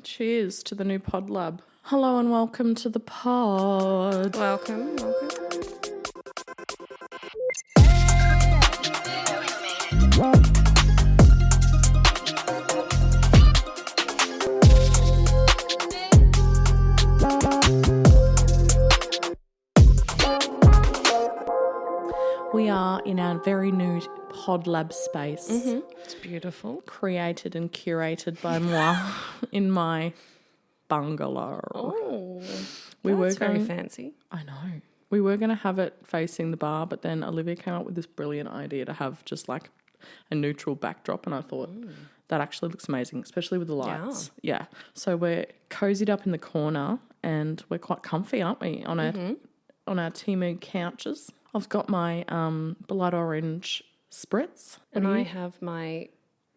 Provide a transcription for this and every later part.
Cheers to the new pod lab. Hello and welcome to the pod. Welcome. We are in our very new pod lab space. Mm-hmm. It's beautiful. Created and curated by moi in my bungalow. Oh, That's very fancy. I know. We were going to have it facing the bar, but then Olivia came up with this brilliant idea to have just like a neutral backdrop, and I thought that actually looks amazing, especially with the lights. Yeah. So we're cozied up in the corner and we're quite comfy, aren't we, on our Temu couches. I've got my blood orange spritz. And I have my,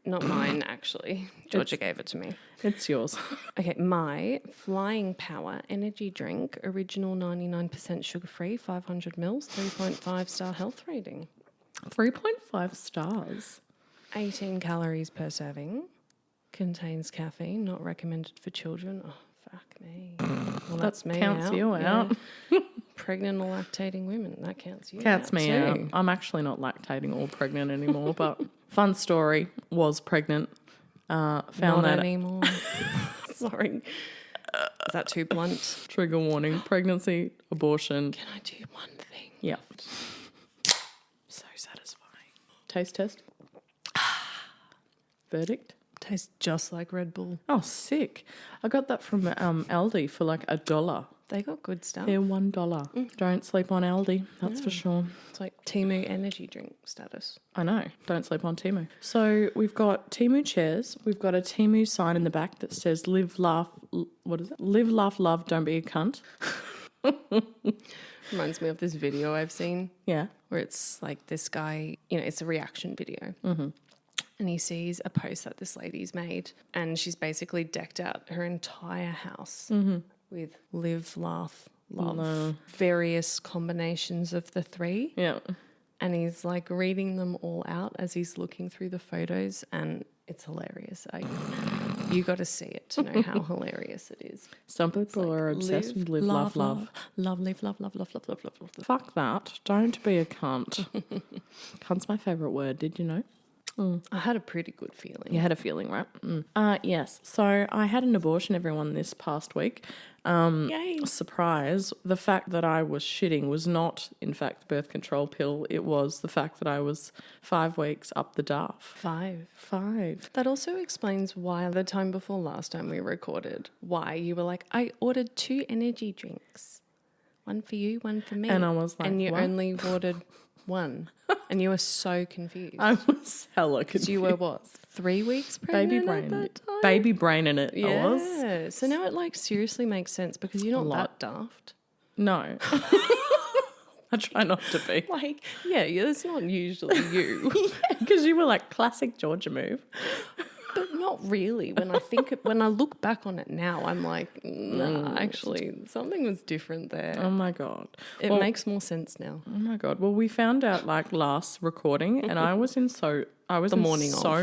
not mine actually, Georgia gave it to me. It's yours. Okay, my Flying Power energy drink, original 99% sugar-free, 500 mils, 3.5 star health rating. 3.5 stars. 18 calories per serving, contains caffeine, not recommended for children. Oh, fuck me. Well, that's me counts out. you out. Pregnant or lactating women, that counts you Counts out me too. out. I'm actually not lactating or pregnant anymore, but fun story, was pregnant. Found Not that anymore. Sorry. Is that too blunt? trigger warning, pregnancy, abortion. Can I do one thing? Yeah. So satisfying. Taste test. Verdict. Tastes just like Red Bull. Oh, sick. I got that from Aldi for like $1. They got good stuff. They're $1. Don't sleep on Aldi, that's for sure. It's like Temu energy drink status. I know. Don't sleep on Temu. So we've got Temu chairs. We've got a Temu sign in the back that says live, laugh, what is it? Live, laugh, love, don't be a cunt. Reminds me of this video I've seen. Yeah. Where it's like this guy, it's a reaction video. Mm-hmm. And he sees a post that this lady's made, and she's basically decked out her entire house with live, laugh, love, various combinations of the three. Yeah. And he's like reading them all out as he's looking through the photos, and it's hilarious. You got to see it to know how hilarious it is. Some people are obsessed with live, laugh, love. Love, live, love, love, love, love, love, love, love. Fuck that. Don't be a cunt. Cunt's my favourite word, did you know? I had a pretty good feeling. You had a feeling, right? Yes. So I had an abortion, everyone, this past week. Yay. Surprise. The fact that I was shitting was not, in fact, the birth control pill. It was the fact that I was 5 weeks up the daft. 5. 5. That also explains why the time before last time we recorded, why you were like, I ordered 2 energy drinks. One for you, one for me. And I was like, and you what? only ordered one. And you were so confused. I was hella confused. You were what, 3 weeks pregnant Baby brain. at that time? Baby brain in it, Yeah. I was. So now it like seriously makes sense because you're not that daft. No. I try not to be. Like, yeah, that's not usually you. Because you were like, classic Georgia move. But not really. When I look back on it now, I'm like, nah, actually, something was different there. Oh, my God. It makes more sense now. Oh, my God. Well, we found out like last recording and I was in so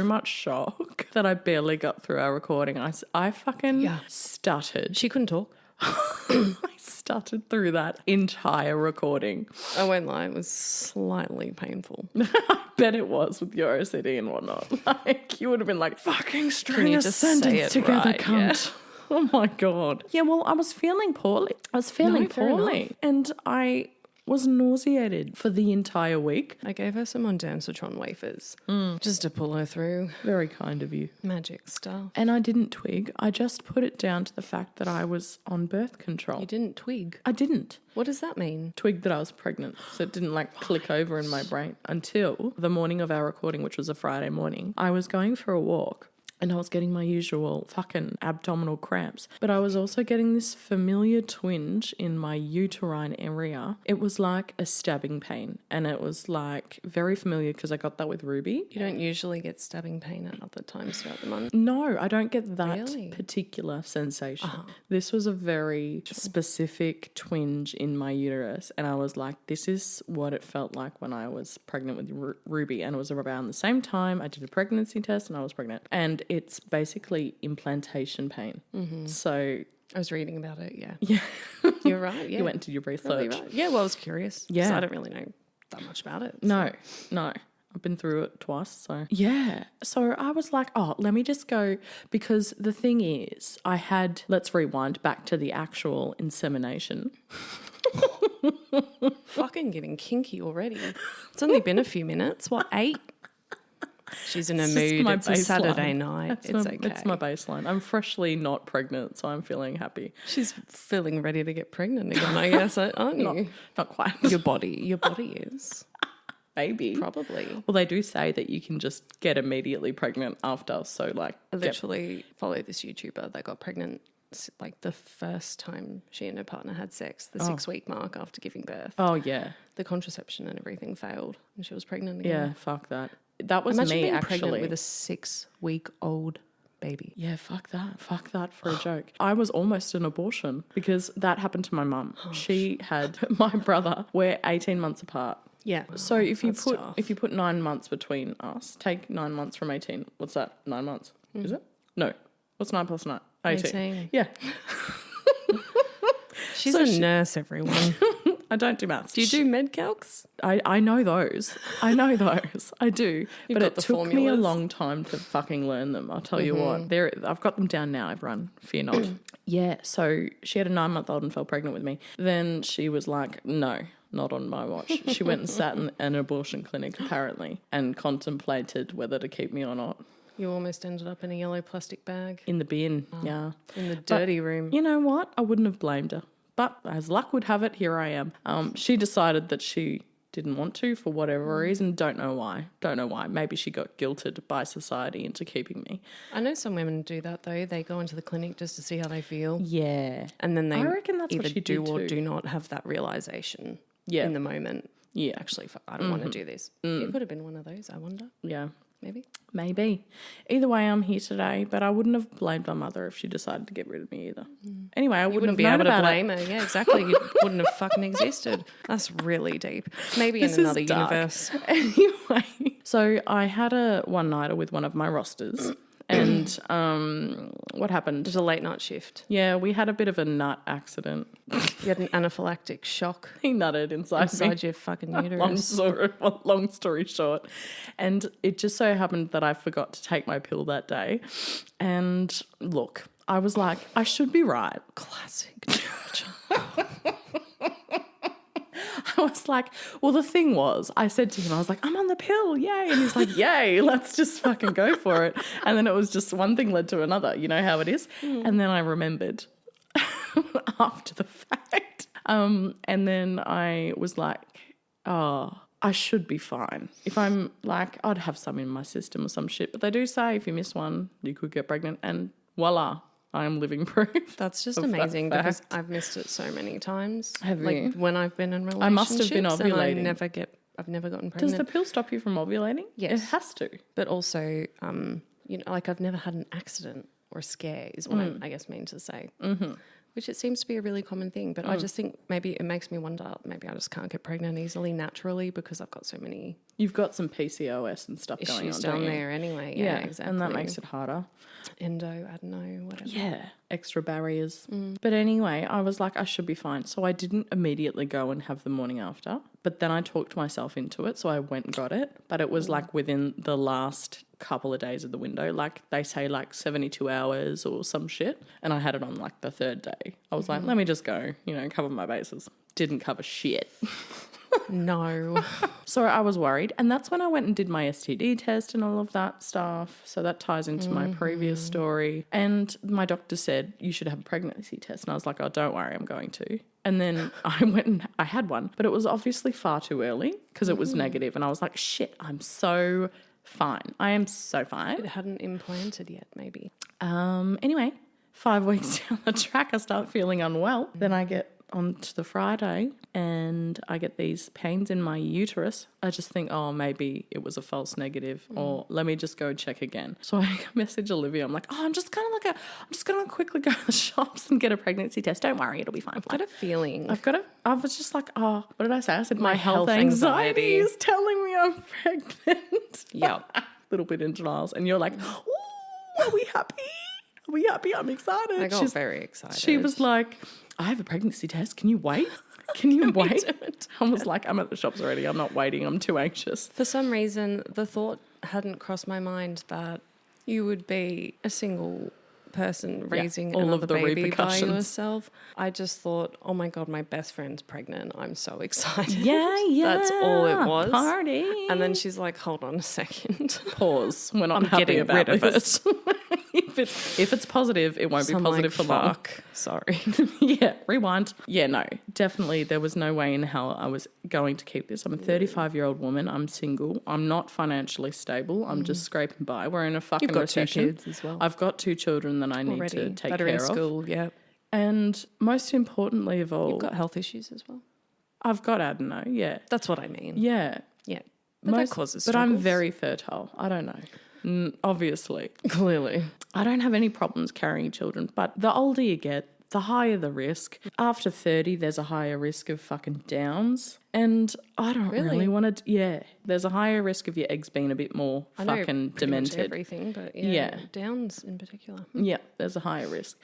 much shock that I barely got through our recording. I fucking stuttered. She couldn't talk. I stuttered through that entire recording. I won't lie, it was slightly painful. I bet it was with your OCD and whatnot. Like, you would have been like, fucking string you a just say sentence it together, right, cunt. Yeah. Oh, my God. Yeah, well, I was feeling poorly. Fair enough. And I was nauseated for the entire week. I gave her some ondansetron wafers just to pull her through. Very kind of you. Magic stuff. And I didn't twig. I just put it down to the fact that I was on birth control. You didn't twig. I didn't. What does that mean? Twig that I was pregnant. So it didn't like click over in my brain until the morning of our recording, which was a Friday morning. I was going for a walk. And I was getting my usual fucking abdominal cramps. But I was also getting this familiar twinge in my uterine area. It was like a stabbing pain. And it was like very familiar because I got that with Ruby. You don't usually get stabbing pain at other times throughout the month. No, I don't get that Really? particular sensation. This was a very specific twinge in my uterus. And I was like, this is what it felt like when I was pregnant with Ruby. And it was around the same time I did a pregnancy test and I was pregnant. And it's basically implantation pain. So I was reading about it, yeah. yeah, You're right, yeah. you went to your research. Probably right. Yeah, well, I was curious. Yeah. 'cause I don't really know that much about it. No. I've been through it twice, so. Yeah. So I was like, oh, let me just go, because the thing is, let's rewind back to the actual insemination. Fucking getting kinky already. It's only been a few minutes. What, 8? She's in a It's just mood. my It's a baseline. Saturday night. It's okay. It's my baseline. I'm freshly not pregnant, so I'm feeling happy. She's feeling ready to get pregnant again, I guess, aren't you? Not quite. Your body is. Maybe. Probably. Well, they do say that you can just get immediately pregnant after, so like. I literally follow this YouTuber that got pregnant like the first time she and her partner had sex, the 6-week mark after giving birth. Oh, yeah. The contraception and everything failed and she was pregnant again. Yeah, fuck that. That was Imagine me, being actually. pregnant with a 6-week-old baby. Yeah, fuck that. Fuck that for a joke. I was almost an abortion because that happened to my mum. She had my brother. We're 18 months apart. Yeah. So if you tough. put 9 months between us, take 9 months from 18. What's that? 9 months. Is it? No. What's 9 plus 9? 18. Yeah. She's a nurse, everyone. I don't do maths. Do you do med calcs? I know those. I do. But got it the took me a formulas. long time to fucking learn them. I'll tell you what. I've got them down now, everyone. Fear not. Yeah, so she had a 9-month-old and fell pregnant with me. Then she was like, no, not on my watch. She went and sat in an abortion clinic, apparently, and contemplated whether to keep me or not. You almost ended up in a yellow plastic bag. In the bin, yeah. In the dirty room. You know what? I wouldn't have blamed her. But as luck would have it, here I am. She decided that she didn't want to for whatever reason. Don't know why. Maybe she got guilted by society into keeping me. I know some women do that though. They go into the clinic just to see how they feel. Yeah. And then they I reckon that's either what she do did or too. do not have that realisation in the moment. Yeah. Actually, I don't want to do this. It could have been one of those, I wonder. Yeah. Maybe. Either way, I'm here today, but I wouldn't have blamed my mother if she decided to get rid of me either. Anyway, I wouldn't be have able known to about blame her. Yeah, exactly. You wouldn't have fucking existed. That's really deep. Maybe This in another is dark. universe. Anyway, so I had a one-nighter with one of my rosters, and what happened? Just a late night shift. Yeah, we had a bit of a nut accident. You had an anaphylactic shock He nutted inside me. your fucking uterus. Long story short. And it just so happened that I forgot to take my pill that day. And look, I was like, I should be right. Classic Georgia. I was like, well, the thing was, I said to him, I was like, I'm on the pill, yay. And he's like, yay, let's just fucking go for it. And then it was just one thing led to another. You know how it is? And then I remembered after the fact. And then I was like, oh, I should be fine. If I'm like, I'd have some in my system or some shit. But they do say if you miss one, you could get pregnant. And voila, I am living proof. That's just of that amazing because fact. I've missed it so many times. Have like you? when I've been in relationships. I must have been and ovulating. I've never gotten Does pregnant. the pill stop you from ovulating? Yes. It has to. But also, like I've never had an accident or a scare is what I guess mean to say. Mm-hmm. Which it seems to be a really common thing. But I just think maybe it makes me wonder, maybe I just can't get pregnant easily naturally because I've got so many You've got some PCOS and stuff going issues on, down don't you? there anyway. Yeah, exactly. And that makes it harder. Endo, adeno, whatever. Yeah, extra barriers. But anyway, I was like, I should be fine. So I didn't immediately go and have the morning after. But then I talked myself into it. So I went and got it. But it was like within the last couple of days of the window. Like they say like 72 hours or some shit. And I had it on like the 3rd day. I was like, let me just go, cover my bases. Didn't cover shit. No. So I was worried. And that's when I went and did my STD test and all of that stuff. So that ties into my previous story. And my doctor said, you should have a pregnancy test. And I was like, oh, don't worry, I'm going to. And then I went and I had one. But it was obviously far too early because it was negative. And I was like, shit, I'm so fine. I am so fine. It hadn't implanted yet, maybe. Anyway, 5 weeks down the track, I start feeling unwell. Then I get on to the Friday and I get these pains in my uterus. I just think, oh, maybe it was a false negative or let me just go check again. So I message Olivia. I'm like, oh, I'm just going to quickly go to the shops and get a pregnancy test. Don't worry, it'll be fine. I've got a feeling. I was just like, oh, what did I say? I said, my health health anxiety anxiety is telling me I'm pregnant. Yep. Little bit in denials. And you're like, ooh. are we happy? Are we happy? I'm excited. I got very excited. She was like, I have a pregnancy test. Can you wait? Can you wait? I was like, I'm at the shops already. I'm not waiting. I'm too anxious. For some reason, the thought hadn't crossed my mind that you would be a single person raising all another of the baby by repercussions. yourself. I just thought, oh my God, my best friend's pregnant. I'm so excited. Yeah. That's all it was. Party. And then she's like, hold on a second. Pause. We're not I'm happy getting about rid of this. If it's positive, it won't be positive for long. Sorry. Yeah, rewind. Yeah, no, definitely there was no way in hell I was going to keep this. I'm a 35-year-old woman. I'm single. I'm not financially stable. I'm just scraping by. We're in a fucking You've got recession. 2 kids as well. I've got 2 children that I need Already. to take that are care in of. school, yeah. And most importantly of all, You've got health issues as well. I've got adeno, yeah. That's what I mean. Yeah. Yeah. But that causes But I'm struggles. very fertile. I don't know. Obviously. Clearly. I don't have any problems carrying children, but the older you get, the higher the risk. After 30, there's a higher risk of fucking downs. And I don't really want to... Yeah. There's a higher risk of your eggs being a bit more fucking demented. Much everything, but yeah, Downs in particular. Yeah, there's a higher risk.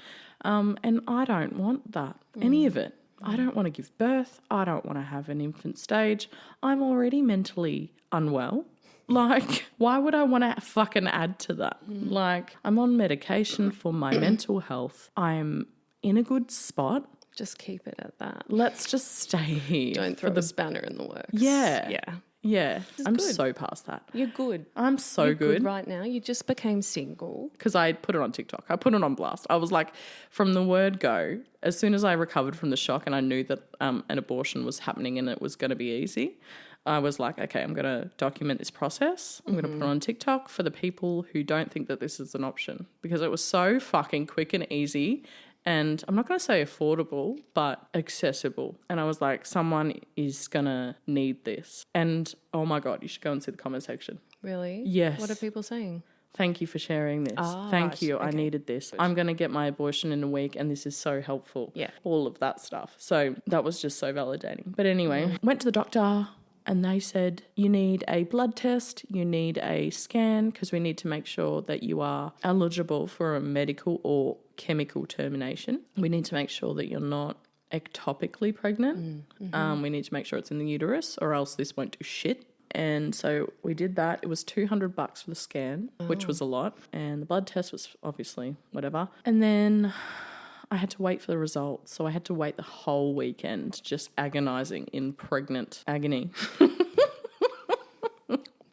And I don't want that, any of it. I don't want to give birth. I don't want to have an infant stage. I'm already mentally unwell. Like, why would I want to fucking add to that? Like, I'm on medication for my mental health. I'm in a good spot. Just keep it at that. Let's just stay here. Don't throw the spanner in the works. Yeah. Yeah. Yeah. I'm good. so past that. You're good. I'm so You're good. right now. You just became single. Because I put it on TikTok. I put it on blast. I was like, from the word go, as soon as I recovered from the shock and I knew that an abortion was happening and it was going to be easy, I was like, okay, I'm going to document this process. I'm going to put it on TikTok for the people who don't think that this is an option, because it was so fucking quick and easy. And I'm not going to say affordable, but accessible. And I was like, someone is going to need this. And oh my God, you should go and see the comment section. Really? Yes. What are people saying? Thank you for sharing this. Thank right. you. I Okay. needed this. I'm going to get my abortion in a week and this is so helpful. Yeah. All of that stuff. So that was just so validating. But anyway, went to the doctor and they said, you need a blood test, you need a scan, because we need to make sure that you are eligible for a medical or chemical termination. We need to make sure that you're not ectopically pregnant. We need to make sure it's in the uterus or else this won't do shit. And so we did that. It was $200 for the scan, which was a lot. And the blood test was obviously whatever. And then I had to wait for the results. So I had to wait the whole weekend just agonising in pregnant agony.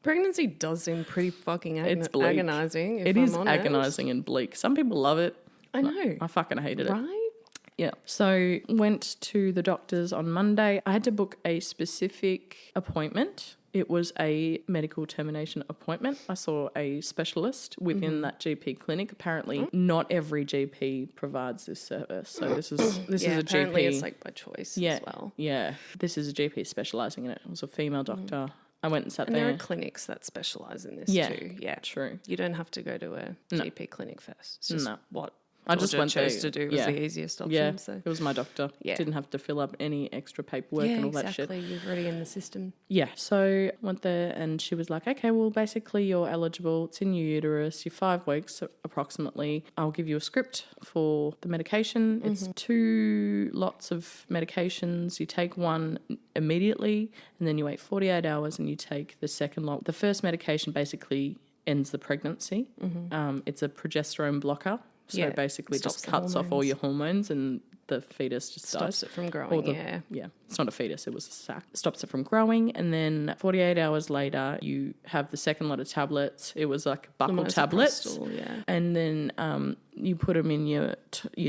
Pregnancy does seem pretty fucking It's bleak. agonising. It is agonising and bleak. Some people love it. I know. I fucking hated it. Right? Yeah. So went to the doctors on Monday. I had to book a specific appointment. It was a medical termination appointment. I saw a specialist within that GP clinic. Apparently, not every GP provides this service. So this is a apparently GP. it's like by choice Yeah, as well. yeah. This is a GP specialising in it. It was a female doctor. I went and sat And there. there are clinics that specialise in this Yeah, too. Yeah, true. You don't have to go to a GP clinic first. It's just No. what I just Georgia went chose there. to do was Yeah. the easiest option. Yeah, So. it was my doctor. Yeah. Didn't have to fill up any extra paperwork and all that shit. exactly. You're already in the system. Yeah, so went there and she was like, okay, well, basically you're eligible. It's in your uterus. You're 5 weeks approximately. I'll give you a script for the medication. It's 2 lots of medications. You take one immediately and then you wait 48 hours and you take the second lot. The first medication basically ends the pregnancy. It's a progesterone blocker. So basically stops just the cuts off all hormones. your hormones and the fetus just dies. Stops it from growing, Yeah, it's not a fetus, it was a sac. Stops it from growing, and then 48 hours later, you have the second lot of tablets. It was like buccal tablets. Yeah. And then you put them in your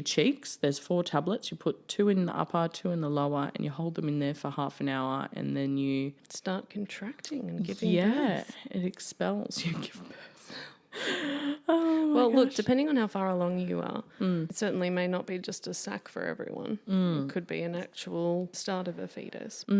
cheeks. There's 4 tablets. You put 2 in the upper, 2 in the lower, and you hold them in there for half an hour, and then you... Start contracting and giving birth. it expels. You give birth. Well, look, depending on how far along you are, it certainly may not be just a sac for everyone. It could be an actual start of a fetus. I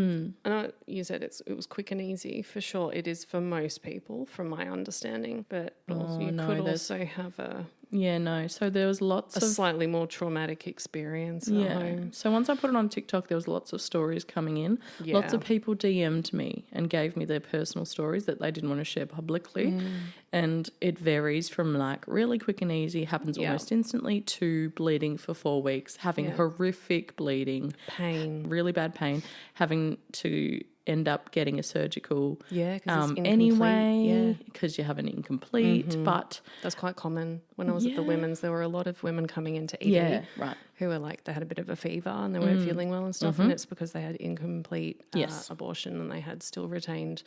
know you said it was quick and easy. For sure, it is for most people, from my understanding. But you could also have a Yeah, no. So there was lots a of slightly more traumatic experience at home. So once I put it on TikTok, there was lots of stories coming in. Yeah. Lots of people DM'd me and gave me their personal stories that they didn't want to share publicly. And it varies from like really quick and easy, happens almost instantly, to bleeding for 4 weeks, having horrific bleeding, Pain. really bad pain, having to end up getting a surgical anyway because you have an incomplete. But that's quite common. When I was at the women's, there were a lot of women coming into ED who were like, they had a bit of a fever and they weren't feeling well and stuff, and it's because they had incomplete abortion and they had still retained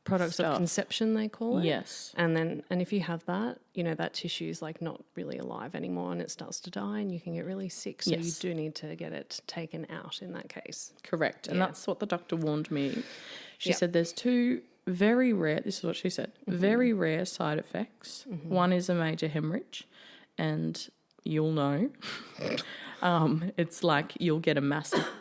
products of conception, they call it. Yes. And if you have that, you know, that tissue's like not really alive anymore and it starts to die and you can get really sick. So you do need to get it taken out in that case. Correct. And that's what the doctor warned me. She said there's 2 very rare, this is what she said, very rare side effects. One is a major hemorrhage, and you'll know. It's like you'll get a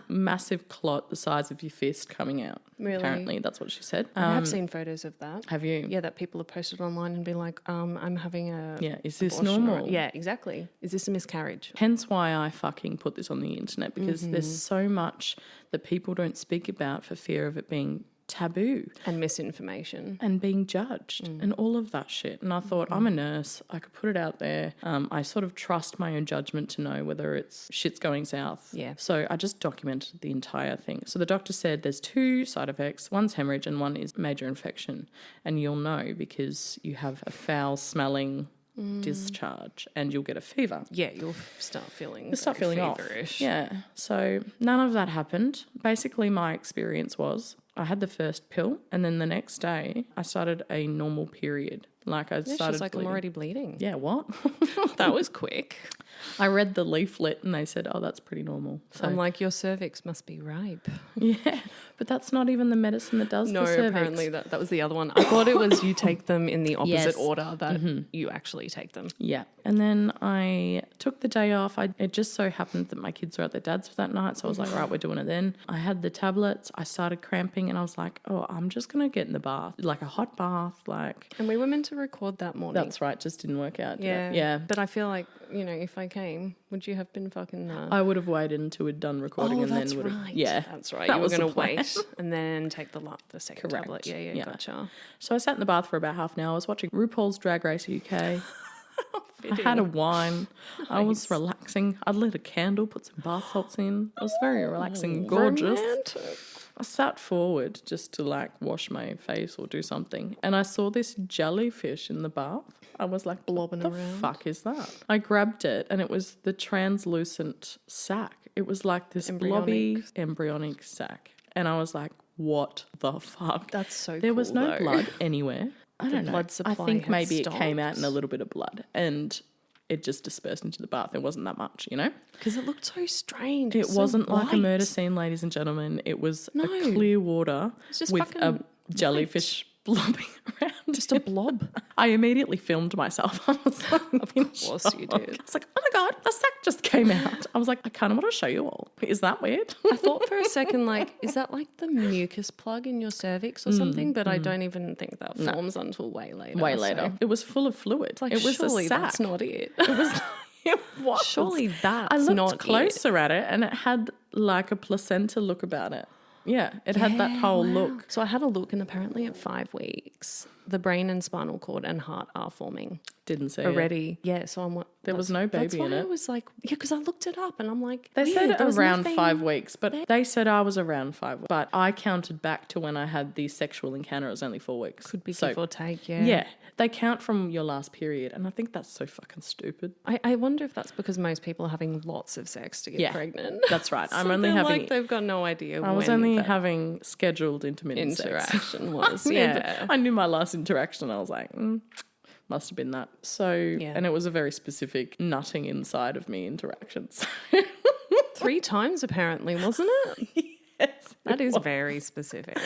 massive clot the size of your fist coming out. Really? Apparently, that's what she said. I have seen photos of that. Have you? Yeah, that people have posted online and be like, I'm having a... Yeah, is this abortion normal? Yeah, exactly. Is this a miscarriage? Hence why I fucking put this on the internet, because there's so much that people don't speak about for fear of it being taboo and misinformation and being judged and all of that shit. And I thought, I'm a nurse, I could put it out there. I sort of trust my own judgment to know whether it's shit's going south. Yeah. So I just documented the entire thing. So the doctor said there's 2 side effects. One's hemorrhage and one is major infection. And you'll know because you have a foul smelling discharge and you'll get a fever. Yeah, you'll start feeling off. feverish. Yeah. So none of that happened. Basically, my experience was I had the first pill and then the next day I started a normal period. Like I started she's like, bleeding. I'm already bleeding. Yeah, what? That was quick. I read the leaflet and they said, oh, that's pretty normal. So I'm like, your cervix must be ripe. yeah, but that's not even the medicine that does the cervix. Apparently that was the other one. I thought it was you take them in the opposite order that you actually take them. Yeah. And then I took the day off. It just so happened that my kids were at their dad's for that night. So I was like, right, we're doing it then. I had the tablets. I started cramping and I was like, oh, I'm just going to get in the bath, like a hot bath. And we were meant to record that morning. That's right. Just didn't work out. Yeah. Yeah. But I feel like, you know, if I came, would you have been fucking... I would have waited until we'd done recording and then would have... Yeah. That's right. That you were going to plan. wait and then take the second Correct. tablet. Yeah, gotcha. So I sat in the bath for about half an hour. I was watching RuPaul's Drag Race UK. I had a wine. Nice. I was relaxing. I lit a candle, put some bath salts in. It was very relaxing and gorgeous. Romantic. I sat forward just to like wash my face or do something, and I saw this jellyfish in the bath. I was like, blobbing around. The fuck is that? I grabbed it and it was the translucent sac. It was like this blobby embryonic sac. And I was like, what the fuck? That's so There cool, was no though. blood anywhere. I don't know. Blood supply I think maybe stopped. it came out in a little bit of blood and it just dispersed into the bath. It wasn't that much, you know? Because it looked so strange. It wasn't so like a murder scene, ladies and gentlemen. It was a clear water with a jellyfish blobbing around. Just a blob. I immediately filmed myself. I was like, of course you did. I was like, oh my God, the sack just came out. I was like, I kind of want to show you all. Is that weird? I thought for a second, like, is that like the mucus plug in your cervix or something? But I don't even think that forms until way later. Way later. So. It was full of fluid. Like, it was surely a sack. that's not it. It was. It was. Surely that's I looked not closer at it and it had like a placenta look about it. Yeah, it had that whole look. So I had a look and apparently at 5 weeks, the brain and spinal cord and heart are forming. Didn't see already. It. Yeah, so I'm... There was no baby in it. That's why I was like... Yeah, because I looked it up and I'm like... They weird, said around 5 weeks, but they said I was around 5 weeks. But I counted back to when I had the sexual encounter. It was only 4 weeks. Could be give or take, yeah. Yeah, they count from your last period and I think that's so fucking stupid. I wonder if that's because most people are having lots of sex to get pregnant. That's right. So I'm only having... like they've got no idea I was only having scheduled intermittent interaction was. I knew my last interaction. I was like, must have been that. So, and it was a very specific nutting inside of me interaction. So. 3 times apparently, wasn't it? Yes. That is very specific.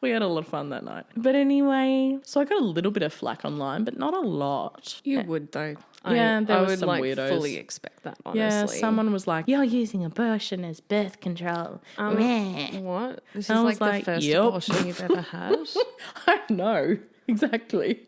We had a lot of fun that night. But anyway, so I got a little bit of flack online, but not a lot. You would though. Yeah, there was would some weirdos. Fully expect that, honestly. Yeah, someone was like, you're using abortion as birth control. What? This is like the first abortion you've ever had? I know. Exactly.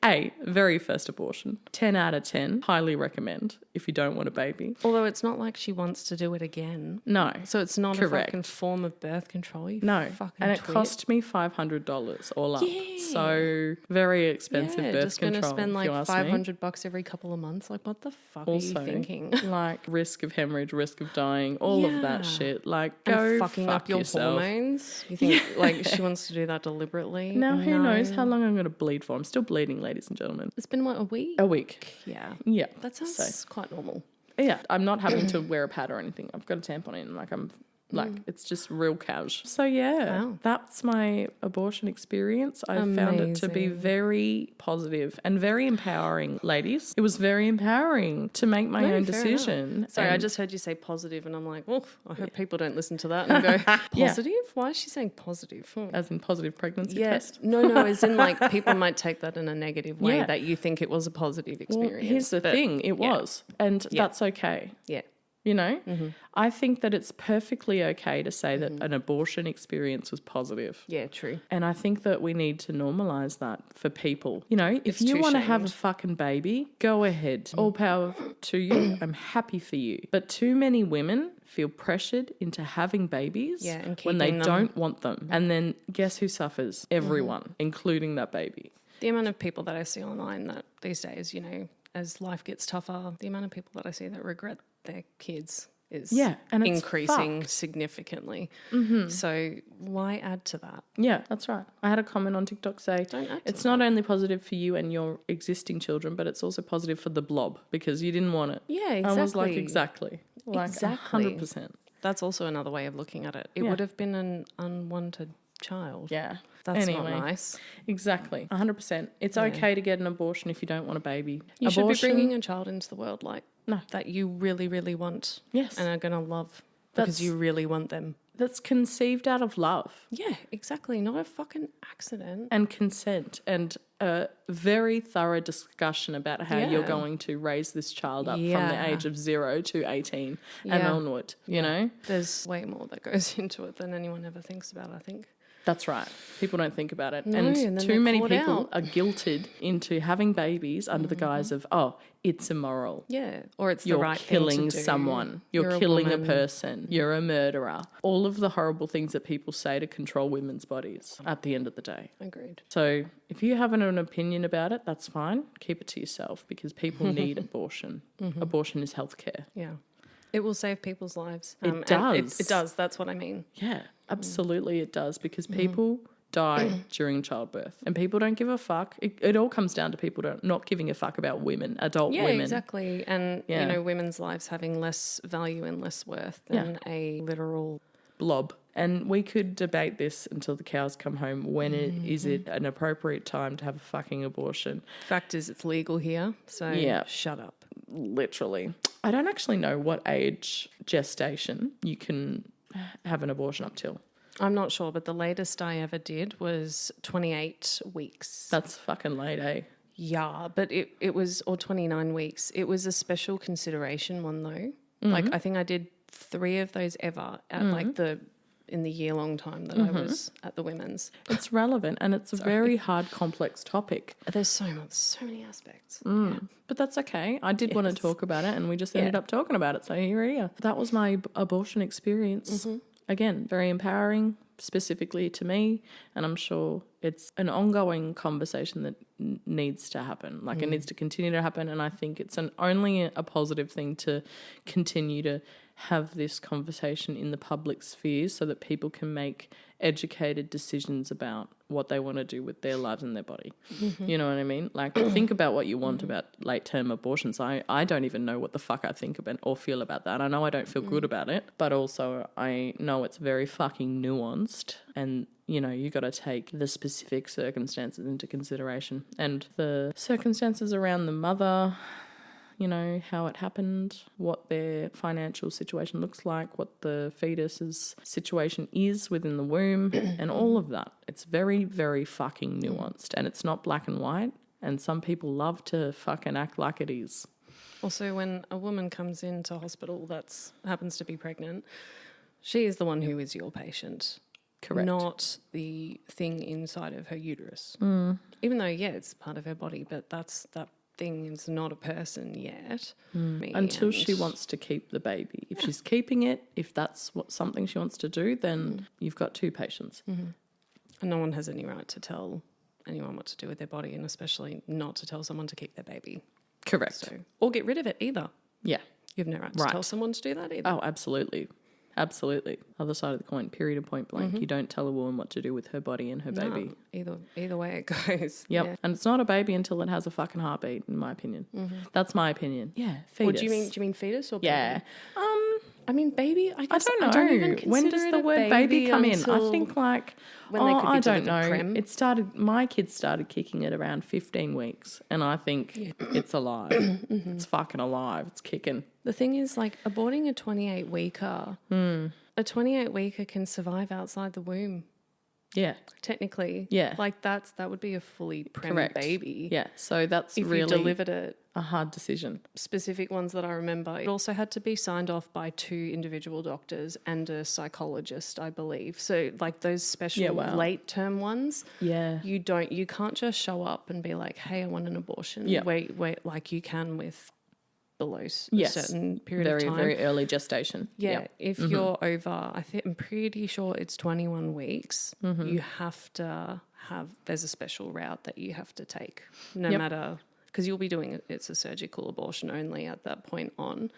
Very first abortion. 10 out of 10. Highly recommend if you don't want a baby. Although it's not like she wants to do it again. No. So it's not Correct. a fucking form of birth control. You No. fucking And it twit. cost me $500 all up. Yeah. So very expensive birth just control. going to spend if you like ask me. $500 every couple of months. Like, what the fuck Also, are you thinking? like risk of hemorrhage, risk of dying, all of that shit. Like, go And fucking fuck up your yourself. hormones. You think like she wants to do that deliberately? Now, who No. knows how long I'm going to bleed for? I'm still bleeding, ladies and gentlemen. It's been what, a week? A week. Yeah. Yeah. That sounds quite normal. Yeah. I'm not having to wear a pad or anything. I've got a tampon in. It's just real cash. So yeah, Wow. that's my abortion experience. I found it to be Amazing. very positive and very empowering, ladies. It was very empowering to make my own fair decision. enough. Sorry, I And- just heard you say positive and I'm like, well, I hope people don't listen to that and go, positive? Why is she saying positive? as in positive pregnancy Yeah. test. No, as in like people might take that in a negative way Yeah. that you think it was a positive Well, experience. here's the but thing, it was, and that's okay. Yeah. You know, I think that it's perfectly okay to say that an abortion experience was positive. Yeah, true. And I think that we need to normalise that for people. You know, if It's you too want to have a shamed. fucking baby, go ahead. All power to you. I'm happy for you. But too many women feel pressured into having babies Yeah, and when they keeping them. don't want them. And then guess who suffers? Everyone, including that baby. The amount of people that I see online that these days, you know, as life gets tougher, the amount of people that I see that regret their kids is and it's increasing fucked. significantly. So why add to that? Yeah, that's right. I had a comment on TikTok say Don't add to it's not only positive for you and your existing children, but it's also positive for the blob because you didn't want it. Yeah, exactly. I was like, exactly. Like Exactly. 100%. That's also another way of looking at it. It Yeah. would have been an unwanted child. Yeah. That's Anyway. not nice. Exactly. 100%. It's okay to get an abortion if you don't want a baby. You should be Abortion- bringing a child into the world like No. that you really, really want. Yes. And are going to love That's- because you really want them. That's conceived out of love Yeah, exactly. Not a fucking accident. and consent and a very thorough discussion about how you're Yeah. going to raise this child up from the Yeah. age of 0 to 18 and Yeah. onward, you know? There's way more that goes into it than anyone ever thinks about, I think. That's right. People don't think about it. No, and and then too they many call it people out. are guilted into having babies under the guise of, it's immoral. Yeah. Or it's You're the right killing thing to do. someone. You're a killing a woman. person. You're a murderer. All of the horrible things that people say to control women's bodies at the end of the day. Agreed. So if you have an opinion about it, that's fine. Keep it to yourself because people need abortion. Abortion is healthcare. Yeah. It will save people's lives. It and does. It does. That's what I mean. Yeah, absolutely it does because people die during childbirth and people don't give a fuck. It all comes down to people not giving a fuck about women, adult Yeah, women. exactly. And, Yeah. you know, women's lives having less value and less worth than a literal... Blob. And we could debate this until the cows come home. When is it an appropriate time to have a fucking abortion? Fact is, it's legal here, so Yeah. shut up. Literally. I don't actually know what age gestation you can have an abortion up till. I'm not sure, but the latest I ever did was 28 weeks. That's fucking late, eh? Yeah, but it was, or 29 weeks. It was a special consideration one though. Like I think I did 3 of those ever at like in the year-long time that I was at the women's. It's relevant and it's a very hard, complex topic. There's so many aspects. But that's okay. I did want to talk about it and we just ended up talking about it. So here we are. That was my abortion experience. Again, very empowering, specifically to me. And I'm sure it's an ongoing conversation that needs to happen. Like it needs to continue to happen. And I think it's only a positive thing to continue to have this conversation in the public sphere so that people can make educated decisions about what they want to do with their lives and their body. You know what I mean? Like think about what you want about late-term abortions. I don't even know what the fuck I think about or feel about that. I know I don't feel good about it, but also I know it's very fucking nuanced and you know, you got to take the specific circumstances into consideration and the circumstances around the mother, you know, how it happened, what their financial situation looks like, what the fetus's situation is within the womb, and all of that. It's very, very fucking nuanced, and it's not black and white, and some people love to fucking act like it is. Also, when a woman comes into hospital that happens to be pregnant, she is the one who is your patient. Correct. Not the thing inside of her uterus. Even though, it's part of her body, but that thing is not a person yet. Until she wants to keep the baby. If she's keeping it, if that's something she wants to do, then you've got two patients. And no one has any right to tell anyone what to do with their body, and especially not to tell someone to keep their baby. Correct. So, or get rid of it either. Yeah. You have no right to tell someone to do that either. Oh, absolutely. Absolutely. Other side of the coin, period and point blank. You don't tell a woman what to do with her body and her baby. Either way it goes. Yep. Yeah. And it's not a baby until it has a fucking heartbeat, in my opinion. That's my opinion. Yeah. Fetus. Or do you mean fetus or baby? Yeah. I mean baby, I guess. I don't know. even When does the word baby come in? I think when they could be I don't know. prem. It started, my kids started kicking at around 15 weeks, and I think it's alive. It's fucking alive. It's kicking. The thing is, like, aborting a 28-weeker, a 28-weeker can survive outside the womb. Yeah. Technically. Yeah. Like, that would be a fully prem Correct. baby. Yeah. So that's If really you delivered it. a hard decision. Specific ones that I remember. It also had to be signed off by 2 individual doctors and a psychologist, I believe. So, like, those special late term ones. Yeah. You can't just show up and be like, hey, I want an abortion. Yeah. Wait, like you can with below a certain period of time. Very early gestation. Yeah, if you're over, I'm pretty sure it's 21 weeks, you have to there's a special route that you have to take, no matter, because you'll be doing it's a surgical abortion only at that point on.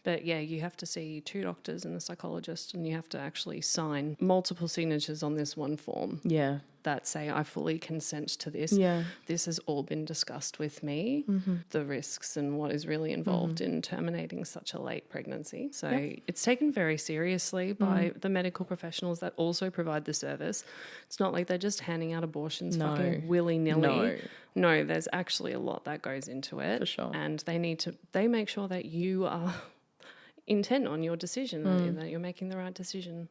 But yeah, you have to see 2 doctors and a psychologist, and you have to actually sign multiple signatures on this one form. Yeah. That say, I fully consent to this. Yeah. This has all been discussed with me, the risks and what is really involved in terminating such a late pregnancy. So it's taken very seriously by the medical professionals that also provide the service. It's not like they're just handing out abortions fucking willy-nilly. No, there's actually a lot that goes into it. For sure. And they make sure that you are intent on your decision, that you're making the right decision.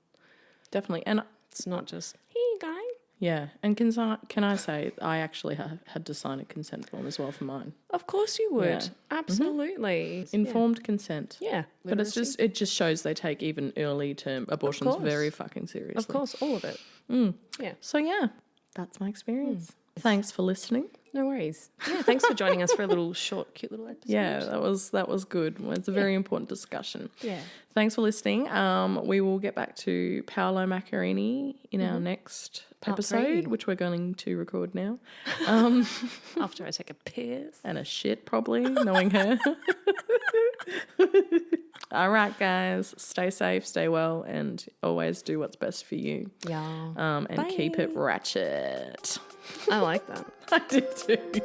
Definitely. And it's not just, here you go. Yeah. And can I say I actually had to sign a consent form as well for mine. Of course you would. Yeah. Absolutely. Informed consent. Yeah. But it just shows they take even early term abortions very fucking seriously. Of course, all of it. Yeah. So yeah, that's my experience. Thanks for listening. No worries. Yeah, thanks for joining us for a little short, cute little episode. Yeah, that was good. It's a very important discussion. Yeah. Thanks for listening. We will get back to Paolo Macchiarini in our next episode, 3. which we're going to record now. After I take a piss. And a shit, probably, knowing her. All right, guys. Stay safe, stay well, and always do what's best for you. Yeah. And keep it ratchet. I like that. I did too.